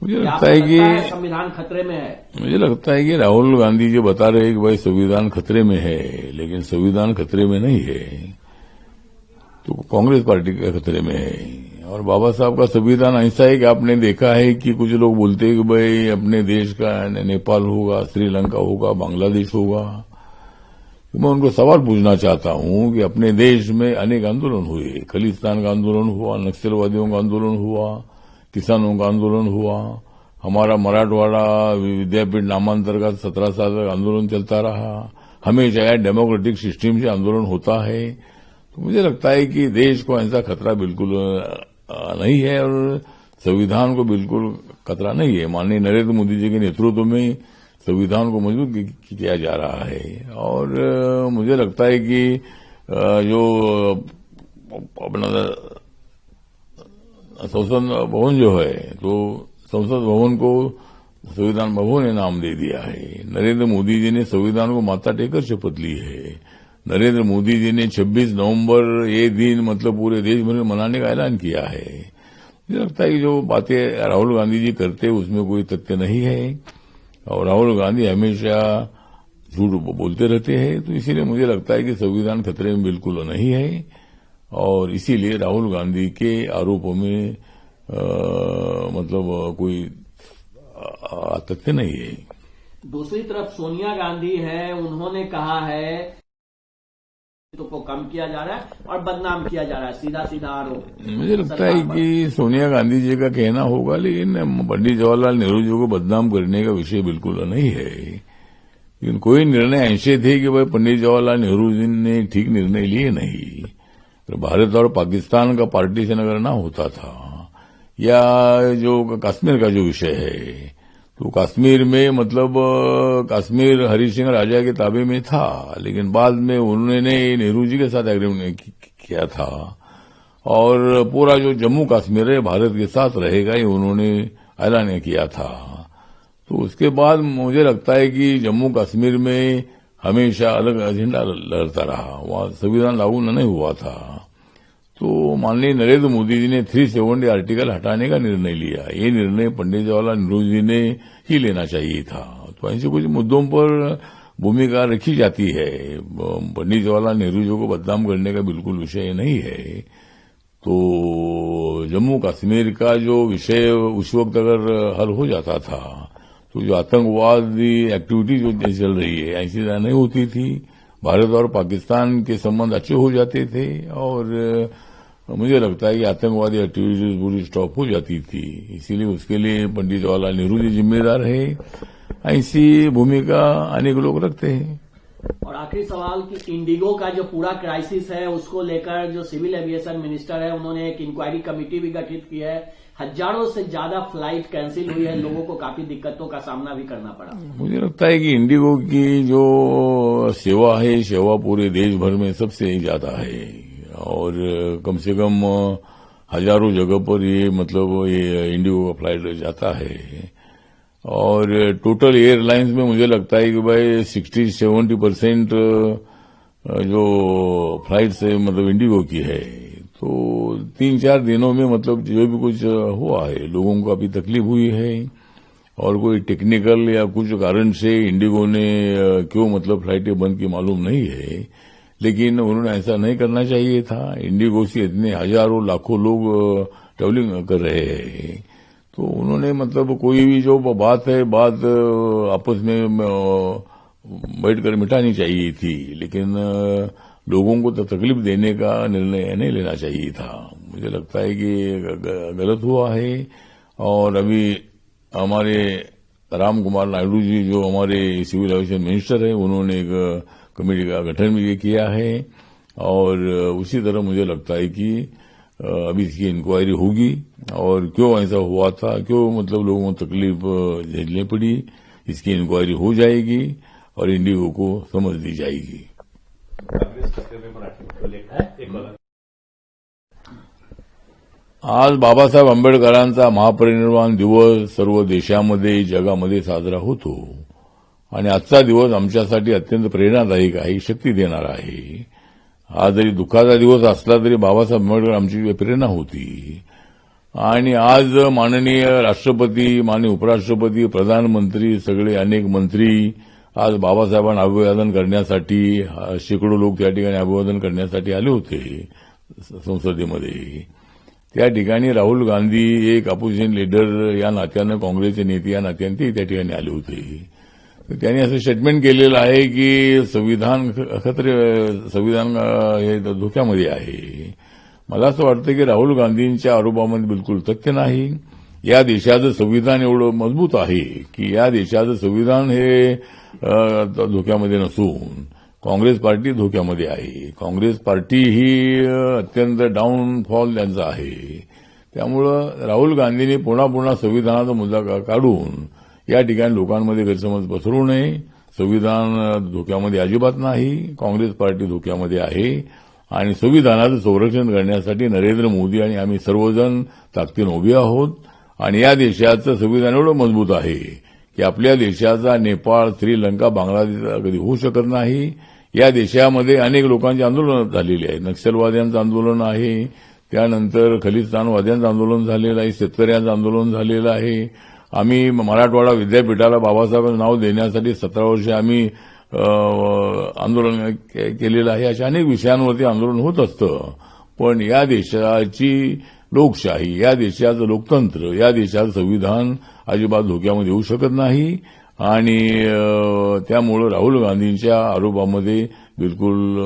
मुझे लगता है कि संविधान खतरे में है। मुझे लगता है कि राहुल गांधी जो बता रहे हैं कि भाई संविधान खतरे में है, लेकिन संविधान खतरे में नहीं है, तो कांग्रेस पार्टी के खतरे में है। और बाबा साहब का संविधान ऐसा है कि आपने देखा है कि कुछ लोग बोलते हैं कि भाई अपने देश का नेपाल होगा, श्रीलंका होगा, बांग्लादेश होगा। तो मैं उनको सवाल पूछना चाहता हूं कि अपने देश में अनेक आंदोलन हुए, खलिस्तान का आंदोलन हुआ, नक्सलवादियों का आंदोलन हुआ, किसानों का आंदोलन हुआ, हमारा मराठवाड़ा विद्यापीठ नामांतर का 17 साल तक आंदोलन चलता रहा। हमेशा डेमोक्रेटिक सिस्टम से आंदोलन होता है। तो मुझे लगता है कि देश को ऐसा खतरा बिल्कुल नहीं है और संविधान को बिल्कुल खतरा नहीं है। माननीय नरेंद्र मोदी जी के नेतृत्व में संविधान को मजबूत किया जा रहा है। और मुझे लगता है कि जो अपना संसद भवन जो है, तो संसद भवन को संविधान भवन ने नाम दे दिया है। नरेंद्र मोदी जी ने संविधान को माथा टेकर शपथ ली है। नरेंद्र मोदी जी ने 26 नवंबर ये दिन मतलब पूरे देश भर में मनाने का ऐलान किया है। मुझे लगता है कि जो बातें राहुल गांधी जी करते हैं उसमें कोई तथ्य नहीं है और राहुल गांधी हमेशा झूठ बोलते रहते हैं। तो इसीलिए मुझे लगता है कि संविधान खतरे में बिल्कुल नहीं है और इसीलिए राहुल गांधी के आरोपों में मतलब कोई तथ्य नहीं है। दूसरी तरफ सोनिया गांधी है, उन्होंने कहा है तो को कम किया जा रहा है और बदनाम किया जा रहा है, सीधा सीधा आरोप। मुझे लगता है कि सोनिया गांधी जी का कहना होगा, लेकिन पंडित जवाहरलाल नेहरू जी को बदनाम करने का विषय बिल्कुल नहीं है। लेकिन कोई निर्णय ऐसे थे कि भाई पंडित जवाहरलाल नेहरू जी ने ठीक निर्णय लिए नहीं। तो भारत और पाकिस्तान का पार्टीशन अगर ना होता था या जो कश्मीर का जो विषय है, तो कश्मीर में मतलब कश्मीर हरि सिंह राजा के ताबे में था, लेकिन बाद में उन्होंने नेहरू जी के साथ एग्रीमेंट किया था और पूरा जो जम्मू कश्मीर है भारत के साथ रहेगा ये उन्होंने ऐलान किया था। तो उसके बाद मुझे लगता है कि जम्मू कश्मीर में हमेशा अलग एजेंडा लड़ता रहा, वहां संविधान लागू नहीं हुआ था। तो माननीय नरेंद्र मोदी जी ने 370 आर्टिकल हटाने का निर्णय लिया। ये निर्णय पंडित जवाहरलाल नेहरू जी ने ही लेना चाहिए था। तो ऐसे कुछ मुद्दों पर भूमिका रखी जाती है। पंडित जवाहरलाल नेहरू जी को बदनाम करने का बिल्कुल विषय नहीं है। तो जम्मू कश्मीर का जो विषय उस वक्त अगर हल हो जाता था तो जो आतंकवादी एक्टिविटी जो चल रही है ऐसी नहीं होती थी, भारत और पाकिस्तान के संबंध अच्छे हो जाते थे और मुझे लगता है कि आतंकवादी एक्टिविटीज पूरी स्टॉप हो जाती थी। इसीलिए उसके लिए पंडित जवाहरलाल नेहरू जी जिम्मेदार है। ऐसी भूमिका अनेक लोग रखते हैं। और आखिरी सवाल कि इंडिगो का जो पूरा क्राइसिस है उसको लेकर जो सिविल एविएशन मिनिस्टर है उन्होंने एक इंक्वायरी कमेटी भी गठित की है। हजारों से ज्यादा फ्लाइट कैंसिल हुई है, लोगों को काफी दिक्कतों का सामना भी करना पड़ा। मुझे लगता है कि इंडिगो की जो सेवा है, सेवा पूरे देश भर में सबसे ज्यादा है और कम से कम हजारों जगह पर ये मतलब ये इंडिगो का फ्लाइट जाता है और टोटल एयरलाइंस में मुझे लगता है कि भाई 60-70% जो फ्लाइट है मतलब इंडिगो की है। तो 3-4 दिनों में मतलब जो भी कुछ हुआ है लोगों को अभी तकलीफ हुई है और कोई टेक्निकल या कुछ कारण से इंडिगो ने क्यों मतलब फ्लाइटें बंद की मालूम नहीं है, लेकिन उन्होंने ऐसा नहीं करना चाहिए था। इंडिगो से इतने हजारों लाखों लोग ट्रेवलिंग कर रहे हैं, तो उन्होंने मतलब कोई भी जो बात है बात आपस में बैठकर मिटानी चाहिए थी, लेकिन लोगों को तो तकलीफ देने का निर्णय नहीं लेना चाहिए था। मुझे लगता है कि गलत हुआ है और अभी हमारे राम कुमार नायडू जी जो हमारे सिविल एविएशन मिनिस्टर है उन्होंने एक कमेटी का गठन भी किया है और उसी तरह मुझे लगता है कि अभी इसकी इंक्वायरी होगी और क्यों ऐसा हुआ था, क्यों मतलब लोगों को तकलीफ झेलनी पड़ी, इसकी इंक्वायरी हो जाएगी और इंडिगो को समझ दी जाएगी। आज बाबासाहेब आंबेडकरांचा महापरिनिर्वाण दिवस सर्व देशामध्ये जगामध्ये साजरा होतो आणि आजचा दिवस आमच्यासाठी अत्यंत प्रेरणादायक आहे, शक्ती देणारा आहे। हा जरी दुःखाचा दिवस असला तरी बाबासाहेब आंबेडकर आमची प्रेरणा होती आणि आज माननीय राष्ट्रपती, माननीय उपराष्ट्रपती, प्रधानमंत्री, सगळे अनेक मंत्री आज बाबासाहेबांना अभिवादन करण्यासाठी शेकडो लोक त्या ठिकाणी अभिवादन करण्यासाठी आले होते संसदेमध्ये. त्या ठिकाणी राहुल गांधी एक अपोजिशन लीडर या नात्यानं, काँग्रेसचे नेते या नात्यानं ते त्या ठिकाणी आले होते. त्यांनी असं स्टेटमेंट केलेलं आहे की संविधान हे धोक्यामध्ये आहे. मला असं वाटतं की राहुल गांधींच्या आरोपामध्ये बिलकुल तथ्य नाही. या देशाचं संविधान एवढं मजबूत आहे की या देशाचं संविधान हे धोक्यामध्ये नसून काँग्रेस पार्टी धोक्यामध्ये आहे. काँग्रेस पार्टी ही अत्यंत डाऊनफॉल त्यांचा आहे. त्यामुळं राहुल गांधींनी पुन्हा संविधानाचा मुद्दा काढून या ठिकाणी लोकांमध्ये गैरसमज पसरवू नये. संविधान धोक्यामध्ये अजिबात नाही. काँग्रेस पार्टी धोक्यामध्ये आहे आणि संविधानाचं संरक्षण करण्यासाठी नरेंद्र मोदी आणि आम्ही सर्वजण ताकदीनं उभे आहोत. आणि या देशाचं संविधान एवढं मजबूत आहे की आपल्या देशाचा नेपाळ, श्रीलंका, बांगलादेश कधी होऊ शकत नाही. या देशामध्ये अनेक लोकांची आंदोलनं झालेली आहेत. नक्षलवाद्यांचं आंदोलन आहे, त्यानंतर खलिस्तानवाद्यांचं आंदोलन झालेलं आहे, शेतकऱ्यांचं आंदोलन झालेलं आहे. आम्ही मराठवाडा विद्यापीठाला बाबासाहेबांचं नाव देण्यासाठी 17 वर्षे आम्ही आंदोलन केलेलं आहे. अशा अनेक विषयांवरती आंदोलन होत असतं. पण या देशाची लोकशाही, या देशाचं लोकतंत्र, या देशाचं संविधान अजिबात धोक्यामध्ये येऊ शकत नाही. आणि त्यामुळे राहुल गांधींच्या आरोपामध्ये बिलकुल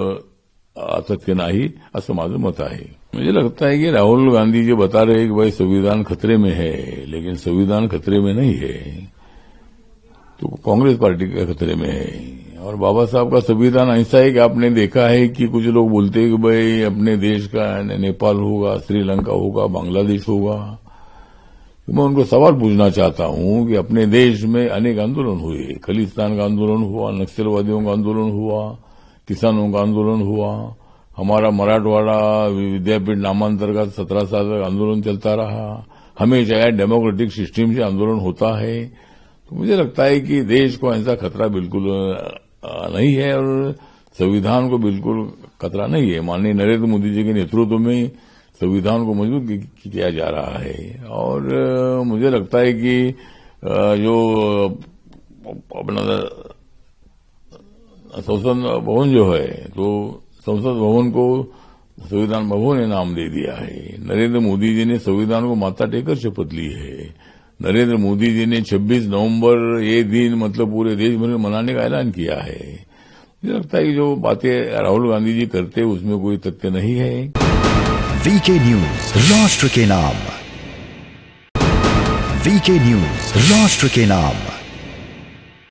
तथ्य नाही असं माझं मत आहे. मुझे लगता है कि राहुल गांधी जो बता रहे हैं कि भाई संविधान खतरे में है, लेकिन संविधान खतरे में नहीं है, तो कांग्रेस पार्टी के खतरे में है. और बाबा साहब का संविधान ऐसा है कि आपने देखा है कि कुछ लोग बोलते हैं कि भाई अपने देश का नेपाल होगा, श्रीलंका होगा, बांग्लादेश होगा. मैं उनको सवाल पूछना चाहता हूं कि अपने देश में अनेक आंदोलन हुए. खलिस्तान का आंदोलन हुआ, नक्सलवादियों का आंदोलन हुआ, किसानों का आंदोलन हुआ. हमारा मराठवाड़ा विद्यापीठ नामांतर का 17 साल तक आंदोलन चलता रहा. हमेशा डेमोक्रेटिक सिस्टम से आंदोलन होता है. तो मुझे लगता है कि देश को ऐसा खतरा बिल्कुल नहीं है और संविधान को बिल्कुल खतरा नहीं है. माननीय नरेंद्र मोदी जी के नेतृत्व में संविधान को मजबूत किया जा रहा है. और मुझे लगता है कि जो अपना संसद भवन जो है, तो संसद भवन को संविधान भवन ने नाम दे दिया है. नरेंद्र मोदी जी ने संविधान को माथा टेकर शपथ ली है. नरेंद्र मोदी जी ने 26 नवंबर ये दिन मतलब पूरे देश भर में मनाने का ऐलान किया है. मुझे लगता है कि जो बातें राहुल गांधी जी करते हैं उसमें कोई तथ्य नहीं है. वीके न्यूज, राष्ट्र के नाम. वीके न्यूज, राष्ट्र के नाम.